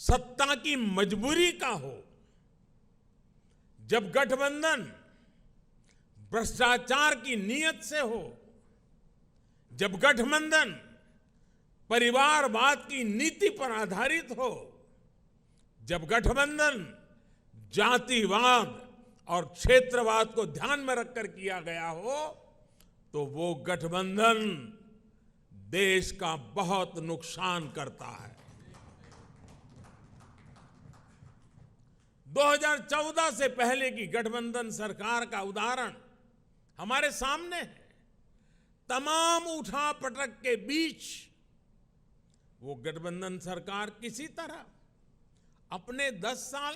सत्ता की मजबूरी का हो, जब गठबंधन भ्रष्टाचार की नीयत से हो, जब गठबंधन परिवारवाद की नीति पर आधारित हो, जब गठबंधन जातिवाद और क्षेत्रवाद को ध्यान में रखकर किया गया हो, तो वो गठबंधन देश का बहुत नुकसान करता है। 2014 से पहले की गठबंधन सरकार का उदाहरण हमारे सामने है। तमाम उठापटक के बीच वो गठबंधन सरकार किसी तरह अपने 10 साल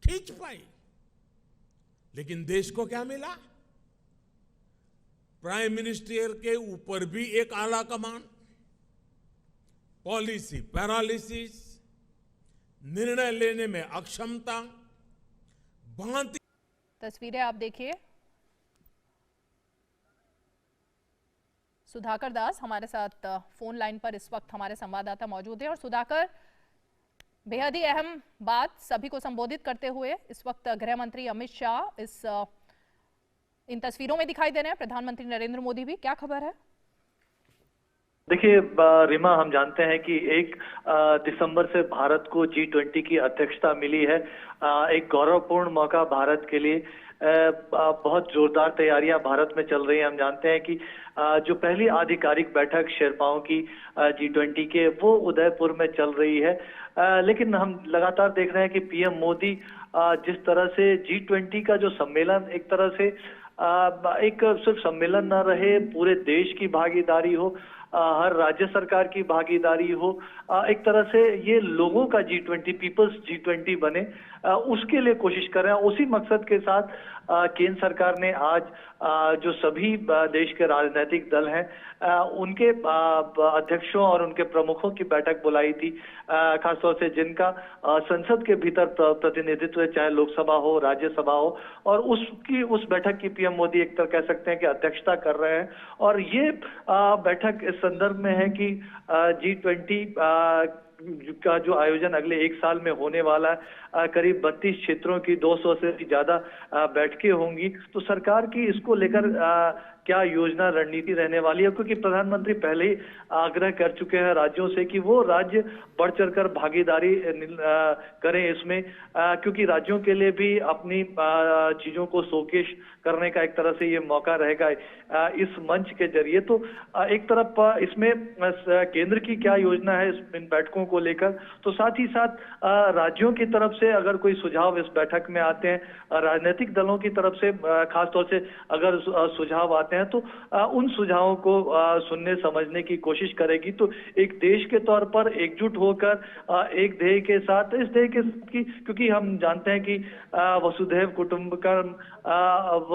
खींच पाई। लेकिन देश को क्या मिला? प्राइम मिनिस्टर के ऊपर भी एक आला कमान, पॉलिसी पैरालिसिस, निर्णय लेने में अक्षमता, भांति। तस्वीरें आप देखिए। सुधाकर दास हमारे साथ फोन लाइन पर इस वक्त हमारे संवाददाता मौजूद हैं। और सुधाकर, बेहद ही अहम बात सभी को संबोधित करते हुए इस वक्त गृह मंत्री अमित शाह इन तस्वीरों में दिखाई दे रहे हैं। प्रधानमंत्री नरेंद्र मोदी भी, क्या खबर है? देखिए रीमा, हम जानते हैं कि 1 दिसंबर से भारत को G20 की अध्यक्षता मिली है। एक गौरवपूर्ण मौका भारत के लिए। बहुत जोरदार तैयारियां भारत में चल रही हैं। हम जानते हैं कि जो पहली आधिकारिक बैठक शेरपाओं की G20 के, वो उदयपुर में चल रही है। लेकिन हम लगातार देख रहे हैं कि पीएम मोदी जिस तरह से G20 का जो सम्मेलन, एक तरह से एक सिर्फ सम्मेलन न रहे, पूरे देश की भागीदारी हो, हर राज्य सरकार की भागीदारी हो, एक तरह से ये लोगों का G20, पीपल्स G20 बने, उसके लिए कोशिश कर रहे हैं। उसी मकसद के साथ केंद्र सरकार ने आज जो सभी देश के राजनीतिक दल हैं उनके अध्यक्षों और उनके प्रमुखों की बैठक बुलाई थी, खासतौर से जिनका संसद के भीतर प्रतिनिधित्व है, चाहे लोकसभा हो, राज्यसभा हो, और उस बैठक की पीएम मोदी एक तरह कह सकते हैं कि अध्यक्षता कर रहे हैं। और ये बैठक इस संदर्भ में है कि G20 का जो आयोजन अगले 1 साल में होने वाला है, करीब 32 क्षेत्रों की 200 से ज्यादा बैठकें होंगी। तो सरकार की इसको लेकर क्या योजना, रणनीति रहने वाली है? क्योंकि प्रधानमंत्री पहले ही आग्रह कर चुके हैं राज्यों से कि वो राज्य बढ़ चढ़कर भागीदारी करें इसमें, क्योंकि राज्यों के लिए भी अपनी चीजों को शोकेश करने का एक तरह से ये मौका रहेगा इस मंच के जरिए। तो एक तरफ इसमें केंद्र की क्या योजना है इन बैठकों को लेकर, तो साथ ही साथ राज्यों की तरफ से अगर कोई सुझाव इस बैठक में आते हैं, राजनीतिक दलों की तरफ से खासतौर से अगर सुझाव आते हैं, तो उन सुझावों को सुनने समझने की कोशिश करेगी। तो एक देश के तौर पर एकजुट होकर एक ध्येय के साथ, इस ध्येय की, क्योंकि हम जानते हैं कि वसुधैव कुटुंबकम,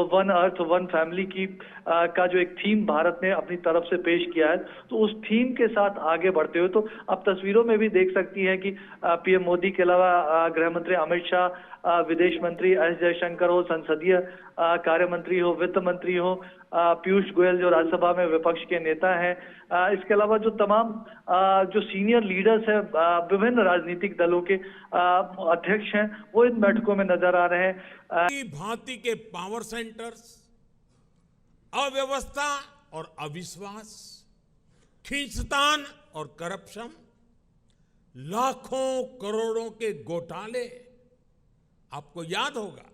वन अर्थ वन फैमिली की का जो एक थीम भारत ने अपनी तरफ से पेश किया है, तो उस थीम के साथ आगे बढ़ते हुए, तो अब तस्वीरों में भी देख सकती हैं कि पीएम मोदी के अलावा गृह मंत्री अमित शाह, विदेश मंत्री एस जयशंकर हो, संसदीय कार्य मंत्री हो, वित्त मंत्री हो, पीयूष गोयल जो राज्यसभा में विपक्ष के नेता हैं, इसके अलावा जो तमाम जो सीनियर लीडर्स हैं, विभिन्न राजनीतिक दलों के अध्यक्ष हैं, वो इन बैठकों में नजर आ रहे हैं। भांति के पावर सेंटर्स, अव्यवस्था और अविश्वास, खींचतान और करप्शन, लाखों करोड़ों के घोटाले। आपको याद होगा,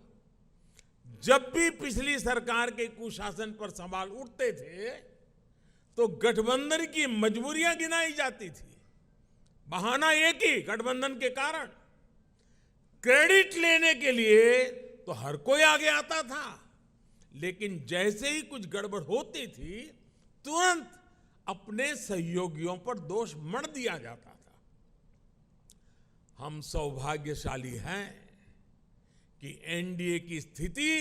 जब भी पिछली सरकार के कुशासन पर सवाल उठते थे, तो गठबंधन की मजबूरियां गिनाई जाती थी। बहाना एक ही, गठबंधन के कारण। क्रेडिट लेने के लिए तो हर कोई आगे आता था, लेकिन जैसे ही कुछ गड़बड़ होती थी, तुरंत अपने सहयोगियों पर दोष मढ़ दिया जाता था। हम सौभाग्यशाली हैं कि एनडीए की स्थिति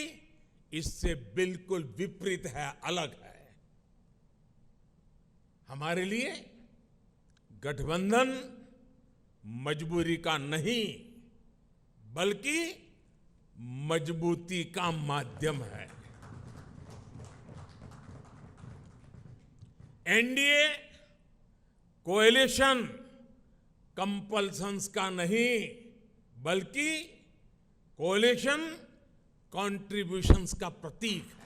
इससे बिल्कुल विपरीत है, अलग है। हमारे लिए गठबंधन मजबूरी का नहीं, बल्कि मजबूती का माध्यम है। एनडीए कोएलिशन कंपल्सन्स का नहीं बल्कि कोलिशन कॉन्ट्रीब्यूशंस का प्रतीक है।